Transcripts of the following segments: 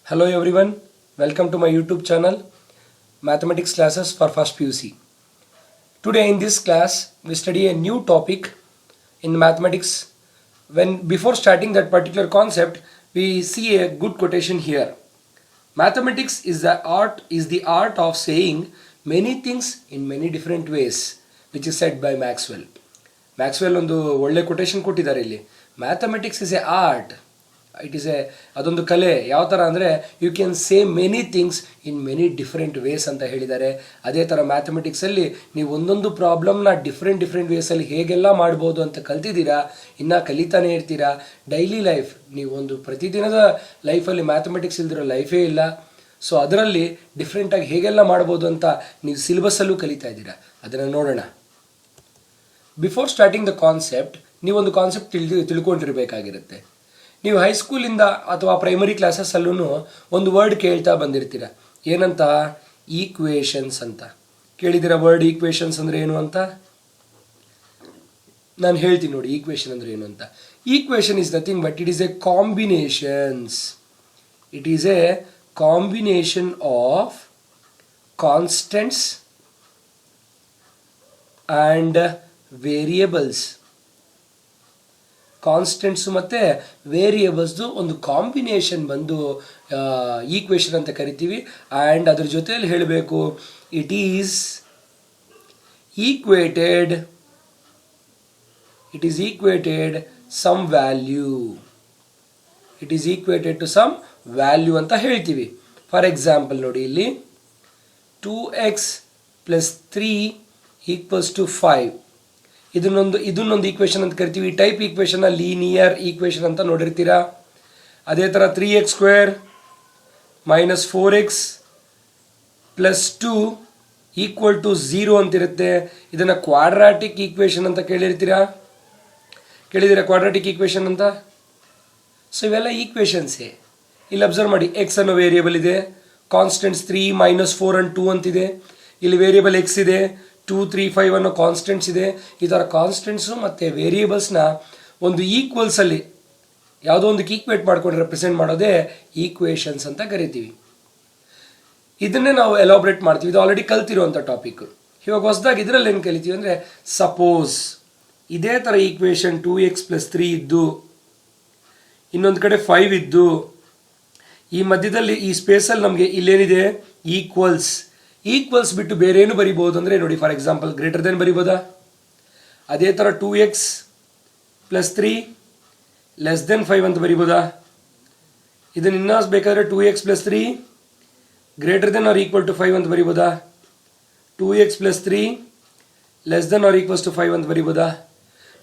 Hello everyone, welcome to my YouTube channel Mathematics Classes for First PUC. Today in this class we study a new topic in mathematics. Before starting that particular concept, we see a good quotation here. Mathematics is the art of saying many things in many different ways, which is said by Maxwell. Maxwell ಒಂದು ಒಳ್ಳೆ quotation ಕೊಟ್ಟಿದ್ದಾರೆ ಇಲ್ಲಿ. Mathematics is A art, ಅದೊಂದು ಕಲೆ. ಯಾವ ಥರ ಅಂದರೆ you can say many things in many different ways ಅಂತ ಹೇಳಿದ್ದಾರೆ. ಅದೇ ಥರ ಮ್ಯಾಥಮೆಟಿಕ್ಸಲ್ಲಿ ನೀವು ಒಂದೊಂದು ಪ್ರಾಬ್ಲಮ್ನ ಡಿಫ್ರೆಂಟ್ ವೇಸಲ್ಲಿ ಹೇಗೆಲ್ಲ ಮಾಡ್ಬೋದು ಅಂತ ಕಲ್ತಿದ್ದೀರಾ, ಇನ್ನೂ ಕಲಿತಾನೆ ಇರ್ತೀರಾ. ಡೈಲಿ ಲೈಫ್, ನೀವು ಒಂದು ಪ್ರತಿದಿನದ ಲೈಫಲ್ಲಿ ಮ್ಯಾಥಮೆಟಿಕ್ಸ್ ಇಲ್ದಿರೋ ಲೈಫೇ ಇಲ್ಲ. ಸೊ ಅದರಲ್ಲಿ ಡಿಫ್ರೆಂಟಾಗಿ ಹೇಗೆಲ್ಲ ಮಾಡ್ಬೋದು ಅಂತ ನೀವು ಸಿಲೆಬಸ್ಸಲ್ಲೂ ಕಲಿತಾ ಇದ್ದೀರಾ. ಅದನ್ನು ನೋಡೋಣ. ಬಿಫೋರ್ ಸ್ಟಾರ್ಟಿಂಗ್ ದ ಕಾನ್ಸೆಪ್ಟ್, ನೀವೊಂದು ಕಾನ್ಸೆಪ್ಟ್ ತಿಳ್ಕೊಂಡಿರಬೇಕಾಗಿರುತ್ತೆ. ನೀವು ಹೈಸ್ಕೂಲಿಂದ ಅಥವಾ ಪ್ರೈಮರಿ ಕ್ಲಾಸಸ್ಸಲ್ಲೂ ಒಂದು ವರ್ಡ್ ಕೇಳ್ತಾ ಬಂದಿರ್ತೀರ. ಏನಂತ? ಈಕ್ವೇಷನ್ಸ್ ಅಂತ ಕೇಳಿದಿರ. ವರ್ಡ್ ಈಕ್ವೇಷನ್ಸ್ ಅಂದರೆ ಏನು ಅಂತ ನಾನು ಹೇಳ್ತೀನಿ ನೋಡಿ. ಈಕ್ವೇಷನ್ ಅಂದರೆ ಏನು ಅಂತ. Equation is nothing but it is a combinations. It is a combination of constants and variables. Constants ಮತ್ತು ವೇರಿಯೇಬಲ್ಸ್ದು ಒಂದು ಕಾಂಬಿನೇಷನ್ ಬಂದು ಈಕ್ವೇಷನ್ ಅಂತ ಕರಿತೀವಿ. ಆ್ಯಂಡ್ ಅದ್ರ ಜೊತೆಯಲ್ಲಿ ಹೇಳಬೇಕು, it is equated some value. It is equated to some value ಅಂತ ಹೇಳ್ತೀವಿ. ಫಾರ್ ಎಕ್ಸಾಂಪಲ್ ನೋಡಿ, ಇಲ್ಲಿ 2x + 3 = 5. ಇದನ್ನೊಂದು ಈಕ್ವೇಷನ್ ಅಂತ ಕರಿತೀವಿ. ಈ ಟೈಪ್ ಈಕ್ವೇಷನ್ನ ಲೀನಿಯರ್ ಈಕ್ವೇಷನ್ ಅಂತ ನೋಡಿರ್ತೀರಾ. ಅದೇ ಥರ 3x² - 4x + 2 = 0 ಅಂತಿರುತ್ತೆ. ಇದನ್ನು ಕ್ವಾಡ್ರಾಟಿಕ್ ಈಕ್ವೇಷನ್ ಅಂತ ಕೇಳಿದ್ದೀರಾ ಕ್ವಾಡ್ರಾಟಿಕ್ ಈಕ್ವೇಷನ್ ಅಂತ. ಸೊ ಇವೆಲ್ಲ ಈಕ್ವೇಷನ್ಸೇ. ಇಲ್ಲಿ ಅಬ್ಸರ್ವ್ ಮಾಡಿ, ಎಕ್ಸ್ ಅನ್ನೋ ವೇರಿಯೇಬಲ್ ಇದೆ, ಕಾನ್ಸ್ಟೆಂಟ್ಸ್ 3 - 4 and 2 ಅಂತಿದೆ. ಇಲ್ಲಿ ವೇರಿಯೇಬಲ್ ಎಕ್ಸ್ ಇದೆ, 2, 3, 5 ಅನ್ನೋ ಕಾನ್ಸ್ಟೆಂಟ್ಸ್ ಇದೆ. ಈ ಥರ ಕಾನ್ಸ್ಟೆಂಟ್ಸು ಮತ್ತು ವೇರಿಯೇಬಲ್ಸ್ನ ಒಂದು ಈಕ್ವಲ್ಸಲ್ಲಿ ಯಾವುದೋ ಒಂದಕ್ಕೆ ಈಕ್ವೇಟ್ ಮಾಡ್ಕೊಂಡು ರೆಪ್ರೆಸೆಂಟ್ ಮಾಡೋದೇ ಈಕ್ವೇಷನ್ಸ್ ಅಂತ ಕರಿತೀವಿ. ಇದನ್ನೇ ನಾವು ಎಲಾಬ್ರೇಟ್ ಮಾಡ್ತೀವಿ. ಇದು ಆಲ್ರೆಡಿ ಕಲ್ತಿರುವಂಥ ಟಾಪಿಕ್. ಇವಾಗ ಹೊಸದಾಗಿ ಇದರಲ್ಲಿ ಏನು ಕಲಿತೀವಿ ಅಂದರೆ, ಸಪೋಸ್ ಇದೇ ಥರ ಈಕ್ವೇಷನ್ 2x + 3 ಇದ್ದು, ಇನ್ನೊಂದು ಕಡೆ 5 ಇದ್ದು, ಈ ಮಧ್ಯದಲ್ಲಿ ಈ ಸ್ಪೇಸಲ್ಲಿ ನಮಗೆ ಇಲ್ಲೇನಿದೆ ಈಕ್ವಲ್ಸ್ ಬಿಟ್ಟು ಬೇರೆ ಏನು ಬರಿಬೋದು ಅಂದರೆ ನೋಡಿ, ಫಾರ್ ಎಕ್ಸಾಂಪಲ್ ಗ್ರೇಟರ್ ದೆನ್ ಬರಿಬೋದಾ? ಅದೇ ಥರ 2x + 3 < 5 ಅಂತ ಬರಿಬೋದಾ? ಇದನ್ನು ಇನ್ನೂ ಬೇಕಾದರೆ 2x + 3 <= 5 ಅಂತ ಬರಿಬೋದಾ? 2x + 3 <= 5 ಅಂತ ಬರಿಬೋದಾ?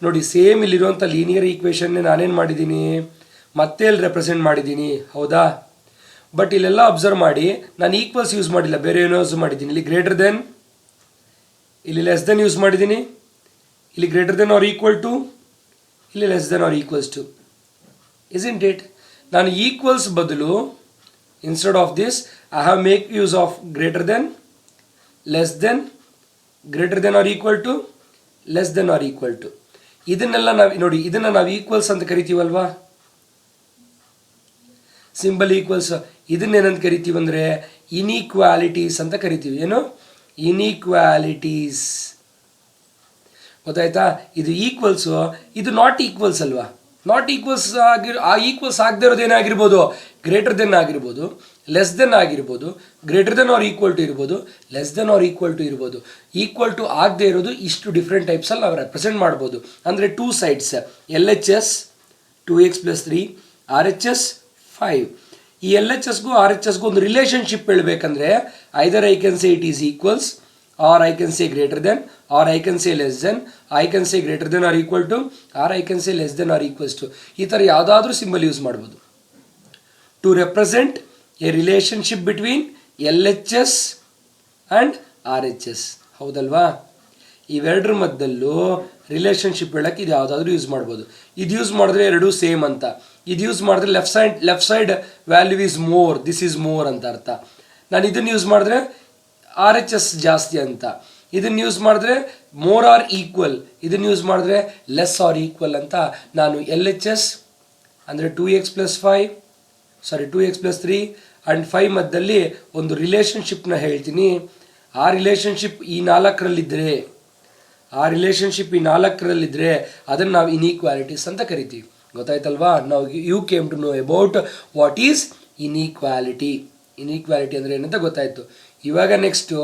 ನೋಡಿ, ಸೇಮ್ ಇಲ್ಲಿರುವಂಥ ಲೀನಿಯರ್ ಈಕ್ವೇಷನ್ನೇ ನಾನೇನು ಮಾಡಿದ್ದೀನಿ, ಮತ್ತೆ ಇಲ್ಲಿ ರೆಪ್ರೆಸೆಂಟ್ ಮಾಡಿದ್ದೀನಿ, ಹೌದಾ? ಬಟ್ ಇಲ್ಲೆಲ್ಲ ಅಬ್ಸರ್ವ್ ಮಾಡಿ, ನಾನು ಈಕ್ವಲ್ಸ್ ಯೂಸ್ ಮಾಡಿಲ್ಲ, ಬೇರೆ ಏನೋ ಯೂಸ್ ಮಾಡಿದ್ದೀನಿ. ಇಲ್ಲಿ ಗ್ರೇಟರ್ ದೆನ್, ಇಲ್ಲಿ <= ಯೂಸ್ ಮಾಡಿದ್ದೀನಿ. ಇಲ್ಲಿ <= ಇಲ್ಲಿ <= isn't it? ನಾನು ಈಕ್ವಲ್ಸ್ ಬದಲು instead of this I have make use of greater than, <= ಇದನ್ನೆಲ್ಲ ನಾವು ನೋಡಿ, ಇದನ್ನು ನಾವು ಈಕ್ವಲ್ಸ್ ಅಂತ ಕರಿತೀವಲ್ವಾ, ಸಿಂಬಲ್ ಈಕ್ವಲ್ಸ್. ಇದನ್ನೇನಂತ ಕರಿತೀವಿ ಅಂದರೆ ಇನ್ಈಕ್ವಾಲಿಟೀಸ್ ಅಂತ ಕರಿತೀವಿ. ಏನು? ಇನ್ಈಕ್ವಾಲಿಟೀಸ್. ಗೊತ್ತಾಯ್ತಾ? ಇದು ಈಕ್ವಲ್ಸು, ಇದು ನಾಟ್ ಈಕ್ವಲ್ಸ್ ಅಲ್ವಾ. ನಾಟ್ ಈಕ್ವಲ್ಸ್ ಈಕ್ವಲ್ಸ್ ಆಗದೆ ಇರೋದು ಏನಾಗಿರ್ಬೋದು, ಗ್ರೇಟರ್ ದೆನ್ ಆಗಿರ್ಬೋದು, <= ಆಗಿರ್ಬೋದು, <= ಇರ್ಬೋದು, <= ಇರ್ಬೋದು. ಈಕ್ವಲ್ ಟು ಆಗದೆ ಇರೋದು ಇಷ್ಟು ಡಿಫ್ರೆಂಟ್ ಟೈಪ್ಸಲ್ಲಿ ನಾವು ರೆಪ್ರೆಸೆಂಟ್ ಮಾಡ್ಬೋದು. ಅಂದರೆ 2 ಸೈಡ್ಸ್, LHS 2x + 3, RHS 5. ಈ LHSಗೂ RHSಗೂ ಒಂದು ರಿಲೇಷನ್ಶಿಪ್ ಹೇಳಬೇಕಂದ್ರೆ either I can say it is equals, or I can say greater than, or I can say less than, I can say greater than or equal to, or I can say less than or equals to. ಈ ಥರ ಯಾವುದಾದ್ರೂ symbol use ಮಾಡ್ಬೋದು to represent a relationship between LHS and RHS. ಹೌದಲ್ವಾ? ಇವೆರಡರ ಮಧ್ಯದಲ್ಲೂ relationship ಹೇಳಕ್ಕೆ ಇದು ಯಾವುದಾದ್ರೂ use ಮಾಡ್ಬೋದು. ಇದು ಯೂಸ್ ಮಾಡಿದ್ರೆ ಎರಡೂ ಸೇಮ್ ಅಂತ. ಇದು ಯೂಸ್ ಮಾಡಿದ್ರೆ left side value is more, this is more ಅಂತ ಅರ್ಥ. ನಾನು ಇದನ್ನು ಯೂಸ್ ಮಾಡಿದ್ರೆ RHS ಜಾಸ್ತಿ ಅಂತ. ಇದನ್ನು ಯೂಸ್ ಮಾಡಿದ್ರೆ ಮೋರ್ ಆರ್ ಈಕ್ವಲ್, ಇದನ್ನು ಯೂಸ್ ಮಾಡಿದ್ರೆ ಲೆಸ್ ಆರ್ ಈಕ್ವಲ್ ಅಂತ ನಾನು LHS ಅಂದರೆ 2x + 5 2x+3 ಆ್ಯಂಡ್ 5 ಮಧ್ಯದಲ್ಲಿ ಒಂದು ರಿಲೇಷನ್ಶಿಪ್ನ ಹೇಳ್ತೀನಿ. ಆ ರಿಲೇಷನ್ಶಿಪ್ ಈ ನಾಲ್ಕರಲ್ಲಿದ್ದರೆ ಅದನ್ನು ನಾವು ಇನ್ಈಕ್ವಾಲಿಟೀಸ್ ಅಂತ ಕರಿತೀವಿ. ಗೊತ್ತಾಯ್ತಲ್ವಾ? ನಾವು you came to know about what is inequality. Inequality ಅಂದರೆ ಏನಂತ ಗೊತ್ತಾಯಿತು. ಇವಾಗ ನೆಕ್ಸ್ಟು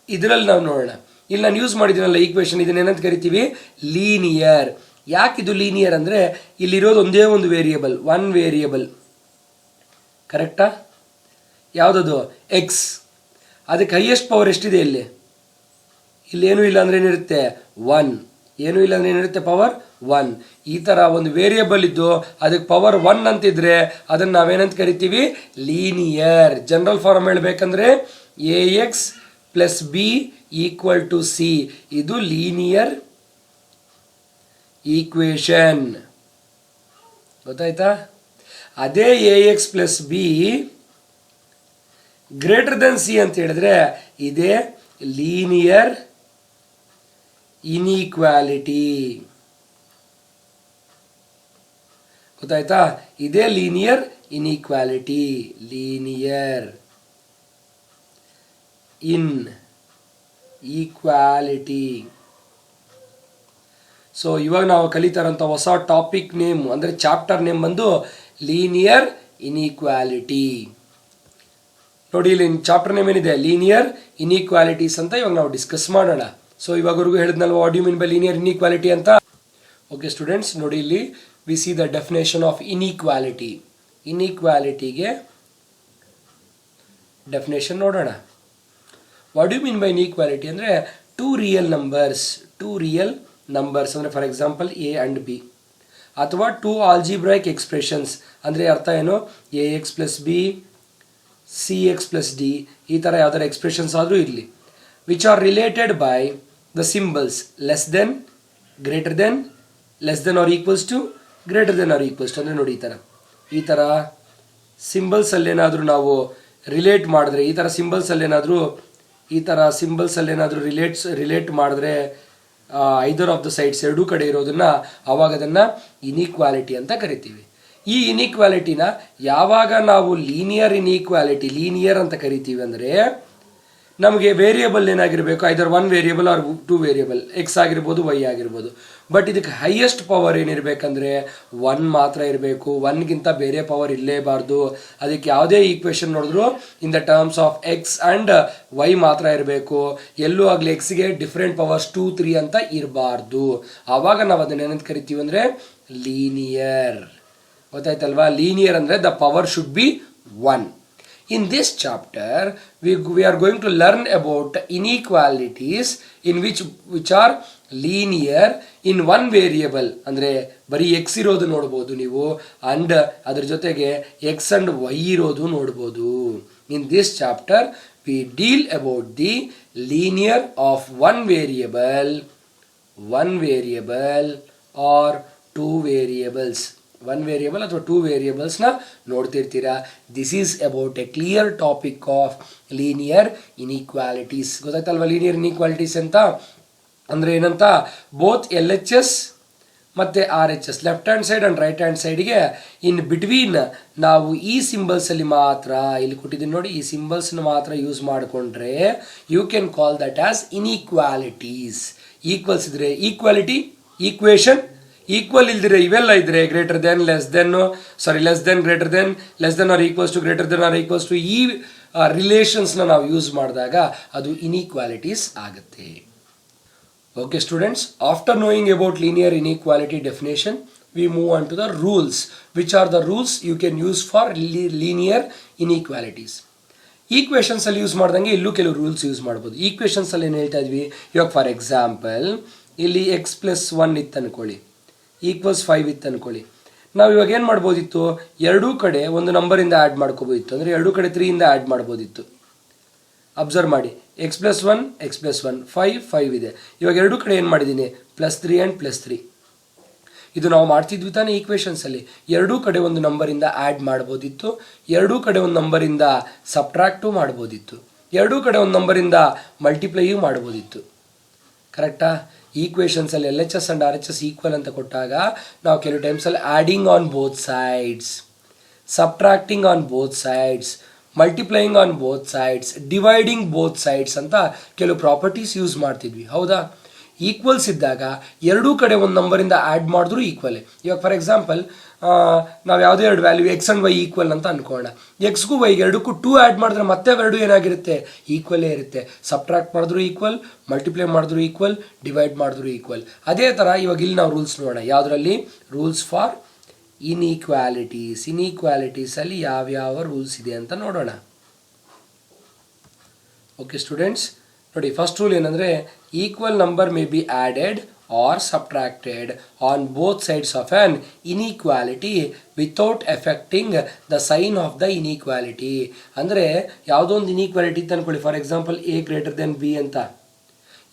ಇದರಲ್ಲಿ ನಾವು ನೋಡೋಣ. ಇಲ್ಲಿ ನಾನು ಯೂಸ್ ಮಾಡಿದ್ದೀನಲ್ಲ ಈಕ್ವೇಷನ್, ಇದನ್ನೇನಂತ ಕರಿತೀವಿ? ಲೀನಿಯರ್. ಯಾಕಿದು ಲೀನಿಯರ್ ಅಂದರೆ ಇಲ್ಲಿರೋದು ಒಂದೇ ಒಂದು ವೇರಿಯೇಬಲ್, ಒನ್ ವೇರಿಯೇಬಲ್. ಕರೆಕ್ಟಾ? ಯಾವುದದು? ಎಕ್ಸ್. ಅದಕ್ಕೆ ಹೈಯೆಸ್ಟ್ ಪವರ್ ಎಷ್ಟಿದೆ ಇಲ್ಲಿ? ಏನೂ ಇಲ್ಲ ಅಂದರೆ ಏನಿರುತ್ತೆ? 1. ಏನೂ ಇಲ್ಲ ಅಂದರೆ ಏನಿರುತ್ತೆ? ಪವರ್ 1. ಈ ಥರ ಒಂದು ವೇರಿಯೇಬಲ್ ಇದ್ದು ಅದಕ್ಕೆ ಪವರ್ 1 ಅಂತಿದ್ರೆ ಅದನ್ನು ನಾವೇನಂತ ಕರಿತೀವಿ? ಲೀನಿಯರ್. ಜನರಲ್ ಫಾರ್ಮ್ ಹೇಳಬೇಕಂದ್ರೆ ax+b = c. ಇದು ಲೀನಿಯರ್ ಈಕ್ವೇಷನ್. ಗೊತ್ತಾಯ್ತಾ? ಅದೇ ax+b > c ಅಂತ ಹೇಳಿದ್ರೆ ಇದೇ ಲೀನಿಯರ್ ಇನ್ಈಕ್ವಾಲಿಟಿ. ಗೊತ್ತಾಯ್ತಾ? ಇದೇ linear inequality. Linear inequality. So ಇವಾಗ ನಾವು ಕಲಿತಾರಂಥ ಹೊಸ ಟಾಪಿಕ್ ನೇಮ್ ಅಂದರೆ ಚಾಪ್ಟರ್ ನೇಮ್ ಬಂದು ಲೀನಿಯರ್ ಇನ್ಈಕ್ವಾಲಿಟಿ. ನೋಡಿ, ಇಲ್ಲಿ ಚಾಪ್ಟರ್ ನೇಮ್ ಏನಿದೆ? ಲೀನಿಯರ್ ಇನ್ಈಕ್ವಾಲಿಟೀಸ್ ಅಂತ ಇವಾಗ ನಾವು ಡಿಸ್ಕಸ್ ಮಾಡೋಣ. ಸೊ ಇವಾಗವರೆಗೂ ಹೇಳಿದ್ನಲ್ವ what you mean by linear inequality ಅಂತ. ಓಕೆ ಸ್ಟೂಡೆಂಟ್ಸ್, ನೋಡಿ ಇಲ್ಲಿ we see the definition of inequality. ಇನ್ಈಕ್ವಾಲಿಟಿಗೆ ಡೆಫಿನೇಷನ್ ನೋಡೋಣ. What you mean by inequality ಅಂದರೆ ಟೂ ರಿಯಲ್ ನಂಬರ್ಸ್ ಅಂದರೆ for example a and b, ಅಥವಾ ಟೂ ಆಲ್ಜಿಬ್ರಾಯಿಕ್ ಎಕ್ಸ್ಪ್ರೆಷನ್ಸ್ ಅಂದರೆ ಅರ್ಥ ಏನು? ax+b cx+d ಈ ಥರ ಯಾವ್ದಾರ ಎಕ್ಸ್ಪ್ರೆಷನ್ಸ್ ಆದರೂ ಇರಲಿ, which are related by the symbols less than, greater than, less than or equals to, greater than or equals to. ಅಂದರೆ ನೋಡಿ ಈ ಥರ ಸಿಂಬಲ್ಸಲ್ಲೇನಾದರೂ ನಾವು ರಿಲೇಟ್ ಮಾಡಿದ್ರೆ, ಈ ಥರ ಸಿಂಬಲ್ಸಲ್ಲೇನಾದರೂ ರಿಲೇಟ್ ಮಾಡಿದ್ರೆ ಐದರ್ ಆಫ್ ದ ಸೈಡ್ಸ್ ಎರಡೂ ಕಡೆ ಇರೋದನ್ನು ಆವಾಗ ಅದನ್ನು ಇನ್ಈಕ್ವಾಲಿಟಿ ಅಂತ ಕರಿತೀವಿ. ಈ ಇನ್ಈಕ್ವಾಲಿಟಿನ ಯಾವಾಗ ನಾವು ಲೀನಿಯರ್ ಅಂತ ಕರಿತೀವಿ ಅಂದರೆ ನಮಗೆ ವೇರಿಯೇಬಲ್ ಏನಾಗಿರಬೇಕು? ಐದರ್ 1 ವೇರಿಯೇಬಲ್ ಆರ್ 2 ವೇರಿಯೇಬಲ್, ಎಕ್ಸ್ ಆಗಿರ್ಬೋದು, ವೈ ಆಗಿರ್ಬೋದು. ಬಟ್ ಇದಕ್ಕೆ ಹೈಯೆಸ್ಟ್ ಪವರ್ ಏನಿರಬೇಕಂದ್ರೆ 1 ಮಾತ್ರ ಇರಬೇಕು. 1ಗಿಂತ ಬೇರೆ ಪವರ್ ಇರಲೇಬಾರ್ದು. ಅದಕ್ಕೆ ಯಾವುದೇ ಈಕ್ವೇಷನ್ ನೋಡಿದ್ರು in the terms of x and y ಮಾತ್ರ ಇರಬೇಕು. ಎಲ್ಲೂ ಆಗಲಿ ಎಕ್ಸ್ಗೆ ಡಿಫ್ರೆಂಟ್ ಪವರ್ಸ್ 2, 3 ಅಂತ ಇರಬಾರ್ದು. ಆವಾಗ ನಾವು ಅದನ್ನ ಏನಂತ ಕರಿತೀವಿ ಅಂದರೆ ಲೀನಿಯರ್. ಗೊತ್ತಾಯ್ತಲ್ವಾ? ಲೀನಿಯರ್ ಅಂದರೆ the power should be 1. In this chapter, we are going to learn about inequalities in which are linear in one variable. ಅಂದರೆ ಬರೀ x ಇರೋದು ನೋಡ್ಬೋದು ನೀವು, and ಅದರ ಜೊತೆಗೆ x and y ಇರೋದು ನೋಡ್ಬೋದು. In this chapter, we deal about the linear of one variable or two variables. 1 variable ಅಥವಾ 2 ವೇರಿಯೇಬಲ್ಸ್ನ ನೋಡ್ತಿರ್ತೀರಾ. This is about a clear topic of linear inequalities. ಗೊತ್ತಾಯ್ತಲ್ವ ಲೀನಿಯರ್ ಇನ್ಈಕ್ವಾಲಿಟೀಸ್ ಅಂತ ಅಂದರೆ ಏನಂತ? ಬೋತ್ LHS ಮತ್ತು RHS, left hand side and right hand ಸೈಡ್ಗೆ in between ನಾವು ಈ ಸಿಂಬಲ್ಸಲ್ಲಿ ಮಾತ್ರ, ಇಲ್ಲಿ ಕೊಟ್ಟಿದ್ದೀನಿ ನೋಡಿ, ಈ ಸಿಂಬಲ್ಸ್ನ ಮಾತ್ರ ಯೂಸ್ ಮಾಡಿಕೊಂಡ್ರೆ you can call that as inequalities. Equals ಇದ್ರೆ ಈಕ್ವಾಲಿಟಿ, ಈಕ್ವೇಷನ್. ಈಕ್ವಲ್ ಇಲ್ದಿರೆ ಇವೆಲ್ಲ ಇದ್ರೆ greater than, less than, greater than, less than or equals to, greater than or equals to, ಈ ರಿಲೇಷನ್ಸ್ನ ನಾವು ಯೂಸ್ ಮಾಡಿದಾಗ ಅದು ಇನ್ಈಕ್ವಾಲಿಟೀಸ್ ಆಗುತ್ತೆ. Okay students, after knowing about linear inequality definition, we move on to the rules. Which are the rules you can use for linear inequalities? Equations ಅಲ್ಲಿ use ಮಾಡ್ದಂಗೆ ಇಲ್ಲೂ ಕೆಲವು ರೂಲ್ಸ್ ಯೂಸ್ ಮಾಡ್ಬೋದು. ಈಕ್ವೇಷನ್ಸ್ ಅಲ್ಲಿ ಏನು ಹೇಳ್ತಾ ಇದ್ವಿ? ಇವಾಗ ಫಾರ್ ಎಕ್ಸಾಂಪಲ್ ಇಲ್ಲಿ x+1 ಇತ್ತು ಅನ್ಕೊಳ್ಳಿ, =5 ಇತ್ತು ಅನ್ಕೊಳ್ಳಿ. ನಾವು ಇವಾಗ ಏನು ಮಾಡ್ಬೋದಿತ್ತು? ಎರಡೂ ಕಡೆ ಒಂದು ನಂಬರಿಂದ ಆ್ಯಡ್ ಮಾಡ್ಕೋಬೋದಿತ್ತು. ಅಂದರೆ ಎರಡೂ ಕಡೆ 3 ಇಂದ ಆ್ಯಡ್ ಮಾಡ್ಬೋದಿತ್ತು. ಅಬ್ಸರ್ವ್ ಮಾಡಿ, x+1 5 ಇದೆ. ಇವಾಗ ಎರಡೂ ಕಡೆ ಏನು ಮಾಡಿದ್ದೀನಿ? +3 ಆ್ಯಂಡ್ +3. ಇದು ನಾವು ಮಾಡ್ತಿದ್ವಿ ತಾನೇ ಈಕ್ವೇಷನ್ಸಲ್ಲಿ. ಎರಡೂ ಕಡೆ ಒಂದು ನಂಬರಿಂದ ಆ್ಯಡ್ ಮಾಡ್ಬೋದಿತ್ತು, ಎರಡೂ ಕಡೆ ಒಂದು ನಂಬರಿಂದ ಸಬ್ಟ್ರಾಕ್ಟು ಮಾಡ್ಬೋದಿತ್ತು, ಎರಡೂ ಕಡೆ ಒಂದು ನಂಬರಿಂದ ಮಲ್ಟಿಪ್ಲೈಯೂ ಮಾಡ್ಬೋದಿತ್ತು. ಕರೆಕ್ಟಾ? ಈಕ್ವೇಷನ್ಸಲ್ಲಿ LHS ಆ್ಯಂಡ್ RHS ಈಕ್ವಲ್ ಅಂತ ಕೊಟ್ಟಾಗ ನಾವು ಕೆಲವು ಟೈಮ್ಸಲ್ಲಿ adding on both sides, subtracting on both sides, multiplying on both sides, dividing both sides ಅಂತ ಕೆಲವು ಪ್ರಾಪರ್ಟೀಸ್ ಯೂಸ್ ಮಾಡ್ತಿದ್ವಿ, ಹೌದಾ? ಈಕ್ವಲ್ಸ್ ಇದ್ದಾಗ ಎರಡೂ ಕಡೆ ಒಂದು ನಂಬರಿಂದ ಆ್ಯಡ್ ಮಾಡಿದ್ರು ಈಕ್ವಲೇ. ಇವಾಗ ಫಾರ್ ಎಕ್ಸಾಂಪಲ್ ನಾವು ಯಾವುದೇ ಎರಡು value x and y equal ಅಂತ ಅನ್ಕೋಣ. ಎಕ್ಸ್ಗೂ ವೈಗೆ ಎರಡಕ್ಕೂ 2 ಆ್ಯಡ್ ಮಾಡಿದ್ರೆ ಮತ್ತೆ ಎರಡು ಏನಾಗಿರುತ್ತೆ, ಈಕ್ವಲೇ ಇರುತ್ತೆ. ಸಬ್ಟ್ರಾಕ್ಟ್ ಮಾಡಿದ್ರು ಈಕ್ವಲ್, ಮಲ್ಟಿಪ್ಲೈ ಮಾಡಿದ್ರು ಈಕ್ವಲ್, ಡಿವೈಡ್ ಮಾಡಿದ್ರು ಈಕ್ವಲ್. ಅದೇ ಥರ ಇವಾಗ ಇಲ್ಲಿ ನಾವು ರೂಲ್ಸ್ ನೋಡೋಣ. ಯಾವುದರಲ್ಲಿ? ರೂಲ್ಸ್ ಫಾರ್ ಇನ್ಈಕ್ವಾಲಿಟೀಸಲ್ಲಿ ಯಾವ್ಯಾವ ರೂಲ್ಸ್ ಇದೆ ಅಂತ ನೋಡೋಣ. ಓಕೆ ಸ್ಟೂಡೆಂಟ್ಸ್, ನೋಡಿ ಫಸ್ಟ್ ರೂಲ್ ಏನಂದರೆ, equal number may be added or subtracted on both sides of an inequality without affecting the sign of the inequality. ಅಂದರೆ ಯಾವುದೋ ಒಂದು ಇನ್ಈಕ್ವಾಲಿಟಿ ಅಂತ ಅನ್ಕೊಳ್ಳಿ, for example a greater than b ಅಂತ.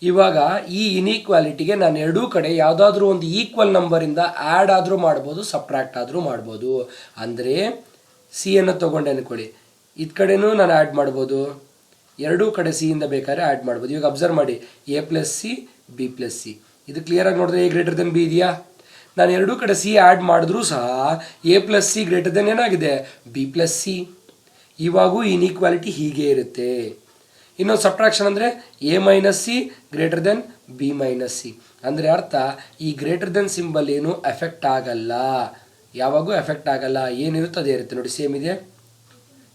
ಇವಾಗ ಈ ಇನ್ಈಕ್ವಾಲಿಟಿಗೆ ನಾನು ಎರಡೂ ಕಡೆ ಯಾವುದಾದ್ರೂ ಒಂದು ಈಕ್ವಲ್ ನಂಬರಿಂದ ಆ್ಯಡ್ ಆದರೂ ಮಾಡ್ಬೋದು, ಸಬ್ಟ್ರಾಕ್ಟ್ ಆದರೂ ಮಾಡ್ಬೋದು. ಅಂದರೆ ಸಿ ಅನ್ನು ತೊಗೊಂಡೆ ಅನ್ಕೊಳ್ಳಿ, ಇದ್ ಕಡೆನೂ ನಾನು ಆ್ಯಡ್ ಮಾಡ್ಬೋದು, ಎರಡೂ ಕಡೆ ಸಿ ಇಂದ ಬೇಕಾದ್ರೆ ಆ್ಯಡ್ ಮಾಡ್ಬೋದು. ಇವಾಗ ಅಬ್ಸರ್ವ್ ಮಾಡಿ, A plus C, B plus C. ಇದು ಕ್ಲಿಯರಾಗಿ ನೋಡಿದ್ರೆ ಎ ಗ್ರೇಟರ್ ದೆನ್ ಬಿ ಇದೆಯಾ? ನಾನು ಎರಡೂ ಕಡೆ ಸಿ ಆ್ಯಡ್ ಮಾಡಿದ್ರೂ ಸಹ A plus C greater than ಏನಾಗಿದೆ, ಬಿ ಪ್ಲಸ್ ಸಿ. ಇವಾಗೂ ಇನ್ಈಕ್ವಾಲಿಟಿ ಹೀಗೆ ಇರುತ್ತೆ. ಇನ್ನೊಂದು ಸಬ್ಟ್ರಾಕ್ಷನ್ ಅಂದರೆ A minus C greater than B minus C. ಅಂದರೆ ಅರ್ಥ, ಈ ಗ್ರೇಟರ್ ದೆನ್ ಸಿಂಬಲ್ ಏನು ಎಫೆಕ್ಟ್ ಆಗಲ್ಲ, ಯಾವಾಗೂ ಎಫೆಕ್ಟ್ ಆಗಲ್ಲ. ಏನಿರುತ್ತೆ ಅದೇ ಇರುತ್ತೆ. ನೋಡಿ ಸೇಮ್ ಇದೆ,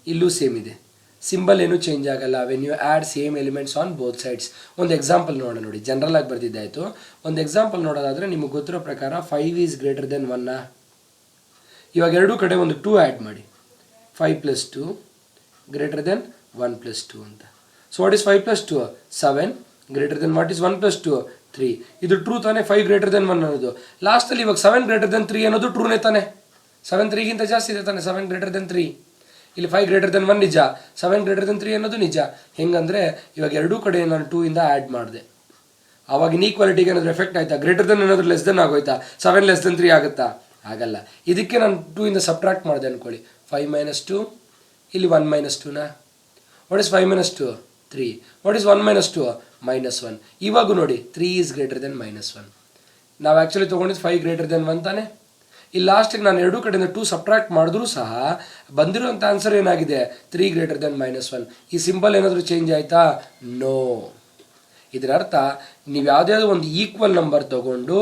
ಇಲ್ಲೂ ಸೇಮ್ ಇದೆ, ಸಿಂಬಲ್ ಏನು ಚೇಂಜ್ ಆಗಲ್ಲ when you add same elements on both sides. ಒಂದು ಎಕ್ಸಾಂಪಲ್ ನೋಡೋಣ. ನೋಡಿ ಜನರಲ್ ಆಗಿ ಬರ್ದಿದ್ದಾಯಿತು. ಒಂದು ಎಕ್ಸಾಂಪಲ್ ನೋಡೋದಾದರೆ ನಿಮಗೆ ಗೊತ್ತಿರೋ ಪ್ರಕಾರ 5 ಈಸ್ ಗ್ರೇಟರ್ ದೆನ್ 1. ಇವಾಗ ಎರಡೂ ಕಡೆ ಒಂದು 2 ಆ್ಯಡ್ ಮಾಡಿ, 5 + 2 ಗ್ರೇಟರ್ ದೆನ್ 1 + 2 ಅಂತ. So what is 5 + 2? 7 greater than what is 1 + 2? 3. ಇದು ಟ್ರೂ ತಾನೇ, 5 ಗ್ರೇಟರ್ ದೆನ್ 1 ಅನ್ನೋದು. ಲಾಸ್ಟಲ್ಲಿ ಇವಾಗ 7 ಗ್ರೇಟರ್ ದೆನ್ 3 ಅನ್ನೋದು ಟ್ರೂನೇ ತಾನೆ. 7 3ಗಿಂತ ಜಾಸ್ತಿ ಇದೆ ತಾನೆ, 7 ಗ್ರೇಟರ್ ದೆನ್ 3. ಇಲ್ಲಿ 5 ಗ್ರೇಟರ್ ದೆನ್ 1 ನಿಜ, 7 ಗ್ರೇಟರ್ ದೆನ್ 3 ಅನ್ನೋದು ನಿಜ. ಹೆಂಗಂದರೆ ಇವಾಗ ಎರಡೂ ಕಡೆ ನಾನು 2 ಇಂದ ಆ್ಯಡ್ ಮಾಡಿದೆ, ಆವಾಗ ಇನ್ಈಕ್ವಾಲಿಟಿಗೆ ಏನಾದರೂ ಎಫೆಕ್ಟ್ ಆಯ್ತಾ? ಗ್ರೇಟರ್ ದೆನ್ ಏನಾದರೂ ಲೆಸ್ ದೆನ್ ಆಗೋಯ್ತಾ? 7 ಲೆಸ್ ದೆನ್ 3 ಆಗುತ್ತಾ? ಆಗಲ್ಲ. ಇದಕ್ಕೆ ನಾನು 2 ಇಂದ ಸಬ್ಟ್ರಾಕ್ಟ್ ಮಾಡಿದೆ ಅನ್ಕೊಳ್ಳಿ, 5 - 2, ಇಲ್ಲಿ 1 - 2ನಾ? What is 5 - 2? 3. What is 1 - 2? -1. ಇವಾಗೂ ನೋಡಿ 3 ಈಸ್ ಗ್ರೇಟರ್ ದೆನ್ -1. ನಾವು ಆ್ಯಕ್ಚುಲಿ ತೊಗೊಂಡಿದ್ದು 5 ಗ್ರೇಟರ್ ದೆನ್ 1 ತಾನೆ. ಇಲ್ಲಿ ಲಾಸ್ಟಿಗೆ ನಾನು ಎರಡೂ ಕಡೆಯಿಂದ 2 ಸಬ್ಟ್ರಾಕ್ಟ್ ಮಾಡಿದ್ರೂ ಸಹ ಬಂದಿರೋಂಥ ಆನ್ಸರ್ ಏನಾಗಿದೆ, 3 ಗ್ರೇಟರ್ ದೆನ್ -1. ಈ ಸಿಂಬಲ್ ಏನಾದರೂ ಚೇಂಜ್ ಆಯಿತಾ? ನೋ. ಇದರ ಅರ್ಥ, ನೀವು ಯಾವುದಾದ್ರೂ ಒಂದು ಈಕ್ವಲ್ ನಂಬರ್ ತೊಗೊಂಡು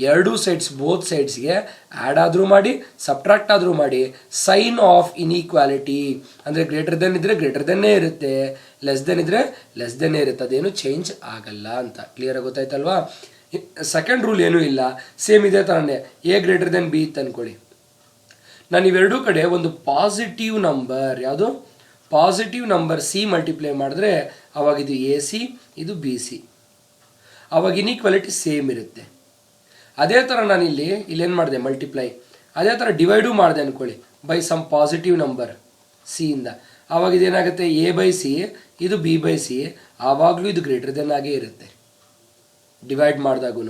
ಎರಡೂ ಸೈಡ್ಸ್ ಬೋತ್ ಸೈಡ್ಸ್ಗೆ ಆ್ಯಡ್ ಆದರೂ ಮಾಡಿ, ಸಬ್ಟ್ರಾಕ್ಟ್ ಆದರೂ ಮಾಡಿ, ಸೈನ್ ಆಫ್ ಇನ್ಈಕ್ವಾಲಿಟಿ ಅಂದರೆ ಗ್ರೇಟರ್ ದೆನ್ ಇದ್ದರೆ ಗ್ರೇಟರ್ ದೆನ್ನೇ ಇರುತ್ತೆ, ಲೆಸ್ ದೆನ್ ಇದ್ದರೆ ಲೆಸ್ ದೆನ್ನೇ ಇರುತ್ತೆ, ಅದೇನು ಚೇಂಜ್ ಆಗಲ್ಲ ಅಂತ. ಕ್ಲಿಯರಾಗಿ ಗೊತ್ತಾಯ್ತಲ್ವಾ? ಸೆಕೆಂಡ್ ರೂಲ್ ಏನೂ ಇಲ್ಲ, ಸೇಮ್ ಇದೇ ಥರನೇ. ಎ ಗ್ರೇಟರ್ ದೆನ್ ಬಿ ಇತ್ತು ಅಂದ್ಕೊಳ್ಳಿ. ನಾನು ಇವೆರಡೂ ಕಡೆ ಒಂದು ಪಾಸಿಟಿವ್ ನಂಬರ್, ಯಾವುದು ಪಾಸಿಟಿವ್ ನಂಬರ್ ಸಿ ಮಲ್ಟಿಪ್ಲೈ ಮಾಡಿದ್ರೆ ಅವಾಗ ಇದು ಎ ಸಿ, ಇದು ಬಿ ಸಿ. ಅವಾಗ ಇನ್ಈಕ್ವಾಲಿಟಿ ಸೇಮ್ ಇರುತ್ತೆ. ಅದೇ ಥರ ನಾನು ಇಲ್ಲೇನು ಮಾಡಿದೆ, ಮಲ್ಟಿಪ್ಲೈ. ಅದೇ ಥರ ಡಿವೈಡು ಮಾಡಿದೆ ಅಂದ್ಕೊಳ್ಳಿ ಬೈ ಸಮ್ ಪಾಸಿಟಿವ್ ನಂಬರ್ ಸಿಯಿಂದ. ಆವಾಗ ಇದೇನಾಗುತ್ತೆ, A/C, ಇದು B/C, ಆವಾಗಲೂ ಇದು ಗ್ರೇಟರ್ ದೆನ್ ಆಗೇ ಇರುತ್ತೆ ಡಿವೈಡ್ ಮಾಡಿದಾಗೂ.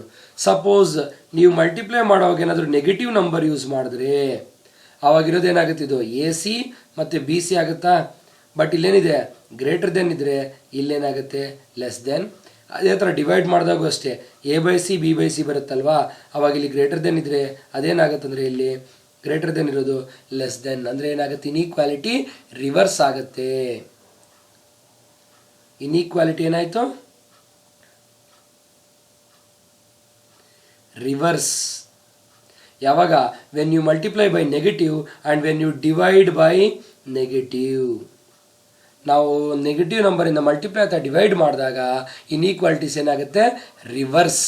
ಸಪೋಸ್ ನೀವು ಮಲ್ಟಿಪ್ಲೈ ಮಾಡೋವಾಗ ಏನಾದರೂ ನೆಗೆಟಿವ್ ನಂಬರ್ ಯೂಸ್ ಮಾಡಿದ್ರೆ ಆವಾಗಿರೋದೇನಾಗುತ್ತೆ, ಇದು AC ಮತ್ತು BC ಆಗುತ್ತಾ? ಬಟ್ ಇಲ್ಲೇನಿದೆ, ಗ್ರೇಟರ್ ದೆನ್ ಇದ್ದರೆ ಇಲ್ಲೇನಾಗುತ್ತೆ, ಲೆಸ್ ದೆನ್. ಅದೇ ಥರ ಡಿವೈಡ್ ಮಾಡಿದಾಗೂ ಅಷ್ಟೇ, A/C B/C ಬರುತ್ತಲ್ವಾ, ಅವಾಗ ಇಲ್ಲಿ ಗ್ರೇಟರ್ ದೆನ್ ಇದ್ದರೆ ಅದೇನಾಗುತ್ತೆ ಅಂದರೆ ಇಲ್ಲಿ ಗ್ರೇಟರ್ ದೆನ್ ಇರೋದು ಲೆಸ್ ದೆನ್. ಅಂದರೆ ಏನಾಗುತ್ತೆ, ಇನ್ಈಕ್ವಾಲಿಟಿ ರಿವರ್ಸ್ ಆಗುತ್ತೆ. ಇನ್ಈಕ್ವಾಲಿಟಿ ಏನಾಯಿತು, ರಿವರ್ಸ್. ಯಾವಾಗ? When you multiply by negative and when you divide by negative. ನಾವು ನೆಗೆಟಿವ್ ನಂಬರಿಂದ ಮಲ್ಟಿಪ್ಲೈ ಅಥವಾ ಡಿವೈಡ್ ಮಾಡಿದಾಗ ಇನ್ಈಕ್ವಾಲಿಟೀಸ್ ಏನಾಗುತ್ತೆ, ರಿವರ್ಸ್.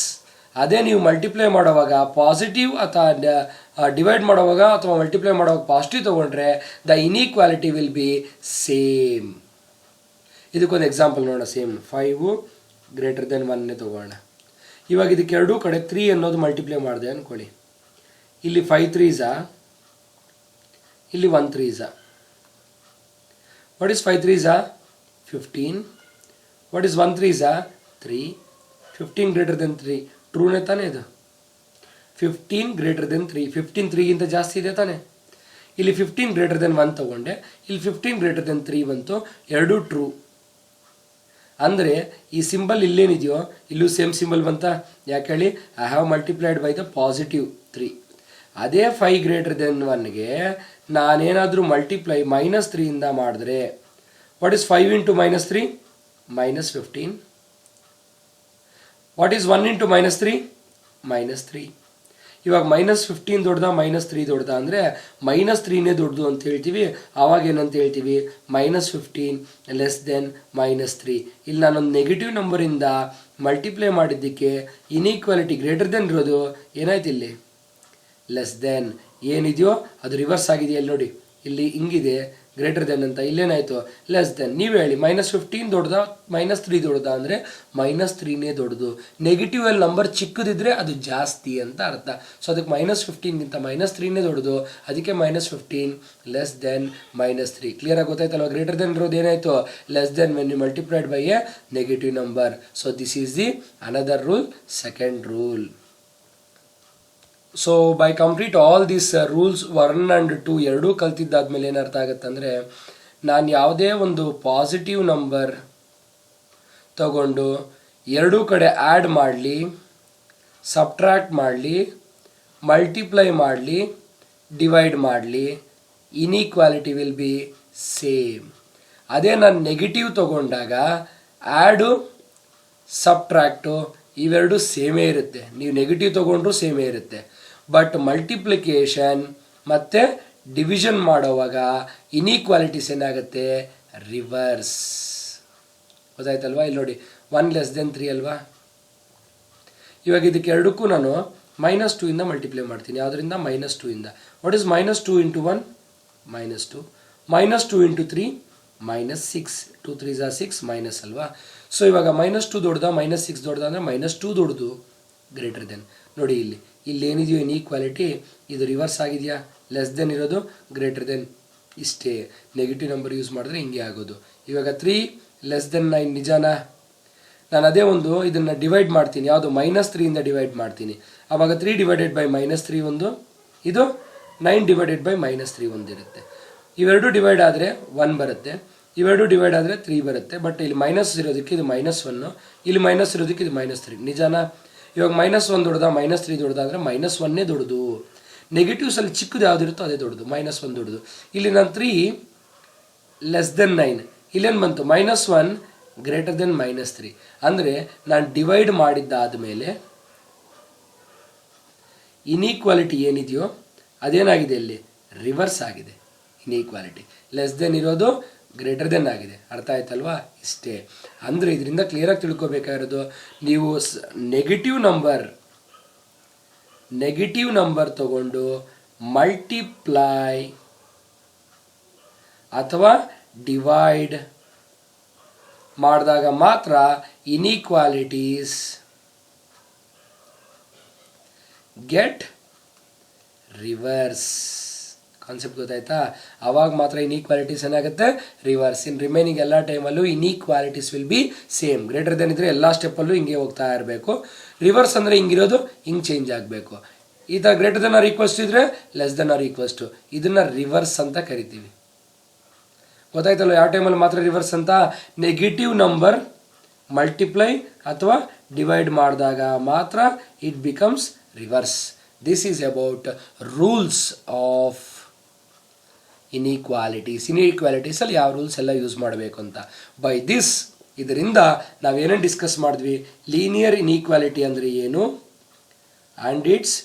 ಅದೇ ನೀವು ಮಲ್ಟಿಪ್ಲೈ ಮಾಡುವಾಗ ಪಾಸಿಟಿವ್ ಅಥವಾ ಡಿವೈಡ್ ಮಾಡುವಾಗ ಅಥವಾ ಮಲ್ಟಿಪ್ಲೈ ಮಾಡುವಾಗ ಪಾಸಿಟಿವ್ ತೊಗೊಂಡ್ರೆ the inequality will be same. ಇದಕ್ಕೊಂದು ಎಕ್ಸಾಂಪಲ್ ನೋಡೋಣ. Same 5 greater than 1 ತೊಗೋಣ. ಇವಾಗ ಇದಕ್ಕೆ ಎರಡೂ ಕಡೆ 3 ಅನ್ನೋದು ಮಲ್ಟಿಪ್ಲೈ ಮಾಡಿದೆ ಅಂದ್ಕೊಳ್ಳಿ. ಇಲ್ಲಿ 5 3s, ಇಲ್ಲಿ 1 3s. What is 5 3s? 15. What is 1 3s? 3. 15 greater than 3. ಟ್ರೂನೇ ತಾನೇ ಇದು? 15 ಗ್ರೇಟರ್ ದೆನ್ 3. 15 3ಗಿಂತ ಜಾಸ್ತಿ ಇದೆ ತಾನೆ. ಇಲ್ಲಿ 15 ಗ್ರೇಟರ್ ದೆನ್ 1 ತೊಗೊಂಡೆ, ಇಲ್ಲಿ 15 ಗ್ರೇಟರ್ ದೆನ್ 3 ಬಂತು, ಎರಡೂ ಟ್ರೂ. ಅಂದರೆ ಈ ಸಿಂಬಲ್ ಇಲ್ಲೇನಿದೆಯೋ ಇಲ್ಲೂ ಸೇಮ್ ಸಿಂಬಲ್ ಬಂತ. ಯಾಕೆ ಹೇಳಿ, I have multiplied by the positive 3. ಅದೇ 5 ಗ್ರೇಟರ್ ದೆನ್ 1ಗೆ ನಾನೇನಾದರೂ ಮಲ್ಟಿಪ್ಲೈ -3 ಮಾಡಿದ್ರೆ what is 5 into -3? -15. What is 1 into -3? -3. ಇವಾಗ -15 ದೊಡ್ಡದ -3 ದೊಡ್ಡದ ಅಂದರೆ -3ನೇ ದೊಡ್ಡದು ಅಂತ ಹೇಳ್ತೀವಿ. ಆವಾಗ ಏನಂತ ಹೇಳ್ತೀವಿ? -15 ಲೆಸ್ ದೆನ್ -3. ಇಲ್ಲಿ ನಾನೊಂದು ನೆಗೆಟಿವ್ ನಂಬರಿಂದ ಮಲ್ಟಿಪ್ಲೈ ಮಾಡಿದ್ದಕ್ಕೆ ಇನ್ಈಕ್ವಾಲಿಟಿ ಗ್ರೇಟರ್ ದೆನ್ ಇರೋದು ಏನಾಯ್ತು ಇಲ್ಲಿ? Less than. ಏನಿದೆಯೋ ಅದು ರಿವರ್ಸ್ ಆಗಿದೆಯಾ ಇಲ್ಲಿ ನೋಡಿ, ಇಲ್ಲಿ ಹಿಂಗಿದೆ ಗ್ರೇಟರ್ ದೆನ್ ಅಂತ, ಇಲ್ಲೇನಾಯಿತು? Less than. ನೀವು ಹೇಳಿ -15 ದೊಡ್ಡದ -3 ದೊಡ್ಡದ ಅಂದರೆ -3ನೇ ದೊಡ್ಡದು. ನೆಗೆಟಿವ್ ಅಲ್ಲಿ ನಂಬರ್ ಚಿಕ್ಕದಿದ್ರೆ ಅದು ಜಾಸ್ತಿ ಅಂತ ಅರ್ಥ. ಸೊ ಅದಕ್ಕೆ -15ಗಿಂತ -3ನೇ ದೊಡ್ಡದು, ಅದಕ್ಕೆ -15 ಲೆಸ್ ದೆನ್ -3. ಕ್ಲಿಯರ್ ಆಗಿ ಗೊತ್ತಾಯ್ತಲ್ವ? ಗ್ರೇಟರ್ ದೆನ್ ಇರೋದು ಏನಾಯಿತು? Less than when you multiplied by a negative number. So this is the another rule, second rule. So by complete all these rules 1 and 2 ಎರಡೂ ಕಲ್ತಿದ್ದಾದ್ಮೇಲೆ ಏನರ್ಥ ಆಗುತ್ತೆ ಅಂದರೆ, ನಾನು ಯಾವುದೇ ಒಂದು ಪಾಸಿಟಿವ್ ನಂಬರ್ ತಗೊಂಡು ಎರಡೂ ಕಡೆ ಆ್ಯಡ್ ಮಾಡಲಿ, ಸಬ್ಟ್ರ್ಯಾಕ್ಟ್ ಮಾಡಲಿ, ಮಲ್ಟಿಪ್ಲೈ ಮಾಡಲಿ, ಡಿವೈಡ್ ಮಾಡಲಿ, ಇನ್ಈಕ್ವಾಲಿಟಿ ವಿಲ್ ಬಿ ಸೇಮ್. ಅದೇ ನಾನು ನೆಗೆಟಿವ್ ತಗೊಂಡಾಗ ಆ್ಯಡು ಸಬ್ಟ್ರ್ಯಾಕ್ಟು ಇವೆರಡು ಸೇಮೇ ಇರುತ್ತೆ. ನೀವು ನೆಗೆಟಿವ್ ತೊಗೊಂಡ್ರೂ ಸೇಮೇ ಇರುತ್ತೆ. ಬಟ್ ಮಲ್ಟಿಪ್ಲಿಕೇಶನ್ ಮತ್ತು ಡಿವಿಷನ್ ಮಾಡೋವಾಗ ಇನ್ಈಕ್ವಾಲಿಟೀಸ್ ಏನಾಗುತ್ತೆ? ರಿವರ್ಸ್. ಗೊತ್ತಾಯ್ತಲ್ವಾ? ಇಲ್ಲಿ ನೋಡಿ 1 ಲೆಸ್ ದೆನ್ 3 ಅಲ್ವಾ? ಇವಾಗ ಇದಕ್ಕೆ ಎರಡಕ್ಕೂ ನಾನು -2 ಇಂದ ಮಲ್ಟಿಪ್ಲೈ ಮಾಡ್ತೀನಿ. ಯಾವುದರಿಂದ? -2 ಇಂದ. What is -2 into 1? -2. -2 into 3? -6. 2 3s are 6 minus ಅಲ್ವಾ? ಸೊ ಇವಾಗ -2 ದೊಡ್ಡದ -6 ದೊಡ್ಡದ ಅಂದರೆ -2 ದೊಡ್ಡದು, ಗ್ರೇಟರ್ ದೆನ್. ನೋಡಿ ಇಲ್ಲಿ ಏನಿದೆಯೋ ಇನ್ಈಕ್ವಾಲಿಟಿ ಇದು ರಿವರ್ಸ್ ಆಗಿದೆಯಾ? ಲೆಸ್ ದೆನ್ ಇರೋದು ಗ್ರೇಟರ್ ದೆನ್. ಇಷ್ಟೇ. ನೆಗೆಟಿವ್ ನಂಬರ್ ಯೂಸ್ ಮಾಡಿದ್ರೆ ಹಿಂಗೆ ಆಗೋದು. ಇವಾಗ 3 ಲೆಸ್ ದೆನ್ 9 ನಿಜಾನಾ? ನಾನು ಅದೇ ಒಂದು ಇದನ್ನು ಡಿವೈಡ್ ಮಾಡ್ತೀನಿ. ಯಾವುದು? -3 ಇಂದ ಡಿವೈಡ್ ಮಾಡ್ತೀನಿ. ಆವಾಗ 3 ಡಿವೈಡೆಡ್ ಬೈ -3 ಒಂದು, ಇದು 9 ಡಿವೈಡೆಡ್ ಬೈ -3 ಒಂದಿರುತ್ತೆ. ಇವೆರಡು ಡಿವೈಡ್ ಆದರೆ 1 ಬರುತ್ತೆ, ಇವೆರಡು ಡಿವೈಡ್ ಆದರೆ 3 ಬರುತ್ತೆ. ಬಟ್ ಇಲ್ಲಿ ಮೈನಸ್ ಇರೋದಕ್ಕೆ ಇದು -1, ಇಲ್ಲಿ ಮೈನಸ್ ಇರೋದಕ್ಕೆ ಇದು -3. ನಿಜಾನಾ? ಇವಾಗ -1 ದೊಡ್ಡದ -3 ದೊಡ್ಡದ ಅಂದರೆ -1ನೇ ದೊಡ್ಡದು. ನೆಗೆಟಿವ್ಸಲ್ಲಿ ಚಿಕ್ಕದು ಯಾವುದಿರುತ್ತೋ ಅದೇ ದೊಡ್ಡದು. -1 ದೊಡ್ಡದು. ಇಲ್ಲಿ ನಾನು 3 ಲೆಸ್ ದೆನ್ 9, ಇಲ್ಲೇನು ಬಂತು? -1 ಗ್ರೇಟರ್ ದೆನ್ -3. ಅಂದರೆ ನಾನು ಡಿವೈಡ್ ಮಾಡಿದ್ದಾದ ಮೇಲೆ ಇನ್ಈಕ್ವಾಲಿಟಿ ಏನಿದೆಯೋ ಅದೇನಾಗಿದೆ? ಇಲ್ಲಿ ರಿವರ್ಸ್ ಆಗಿದೆ. ಇನ್ಈಕ್ವಾಲಿಟಿ ಲೆಸ್ ದೆನ್ ಇರೋದು ಗ್ರೇಟರ್ ದೆನ್ ಆಗಿದೆ. ಅರ್ಥ ಆಯ್ತಲ್ವಾ? ಇಷ್ಟೇ. ಅಂದರೆ ಇದರಿಂದ ಕ್ಲಿಯರಾಗಿ ತಿಳ್ಕೊಬೇಕಾಗಿರೋದು, ನೀವು ನೆಗೆಟಿವ್ ನಂಬರ್ ತಗೊಂಡು ಮಲ್ಟಿಪ್ಲೈ ಅಥವಾ ಡಿವೈಡ್ ಮಾಡಿದಾಗ ಮಾತ್ರ ಇನ್ಈಕ್ವಾಲಿಟೀಸ್ ಗೆಟ್ ರಿವರ್ಸ್. ಕಾನ್ಸೆಪ್ಟ್ ಗೊತ್ತಾಯ್ತಾ? ಅವಾಗ ಮಾತ್ರ ಇನ್ಈಕ್ವಾಲಿಟೀಸ್ ಏನಾಗುತ್ತೆ? ರಿವರ್ಸ್. ಇನ್ ರಿಮೈನಿಂಗ್ ಎಲ್ಲ ಟೈಮಲ್ಲೂ inequalities will be same. Greater than ಇದ್ರೆ ಎಲ್ಲ ಸ್ಟೆಪ್ಪಲ್ಲೂ ಹಿಂಗೆ ಹೋಗ್ತಾ ಇರಬೇಕು. ರಿವರ್ಸ್ ಅಂದರೆ ಹಿಂಗಿರೋದು ಹಿಂಗೆ ಚೇಂಜ್ ಆಗಬೇಕು. ಈ ಥರ greater than or equals to ಇದ್ರೆ less than or equals to, ಇದನ್ನು ರಿವರ್ಸ್ ಅಂತ ಕರಿತೀವಿ. ಗೊತ್ತಾಯ್ತಲ್ಲ ಯಾವ ಟೈಮಲ್ಲಿ ಮಾತ್ರ ರಿವರ್ಸ್ ಅಂತ? ನೆಗೆಟಿವ್ ನಂಬರ್ ಮಲ್ಟಿಪ್ಲೈ ಅಥವಾ ಡಿವೈಡ್ ಮಾಡಿದಾಗ ಮಾತ್ರ it becomes reverse. This is about rules of inequalities. ಇನ್ಈಕ್ವಾಲಿಟೀಸಲ್ಲಿ ಯಾವ ರೂಲ್ಸ್ ಎಲ್ಲ ಯೂಸ್ ಮಾಡಬೇಕು ಅಂತ. ಬೈ ದಿಸ್, ಇದರಿಂದ ನಾವೇನೇನು ಡಿಸ್ಕಸ್ ಮಾಡಿದ್ವಿ? ಲೀನಿಯರ್ ಇನ್ಈಕ್ವಾಲಿಟಿ ಅಂದರೆ ಏನು ಆ್ಯಂಡ್ ಇಟ್ಸ್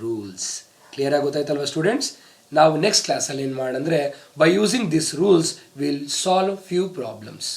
ರೂಲ್ಸ್. ಕ್ಲಿಯರ್ ಆಗಿ ಗೊತ್ತಾಯ್ತಲ್ವ ಸ್ಟೂಡೆಂಟ್ಸ್? ನಾವು ನೆಕ್ಸ್ಟ್ ಕ್ಲಾಸಲ್ಲಿ ಏನು ಮಾಡಂದರೆ, by using this rules will solve few problems.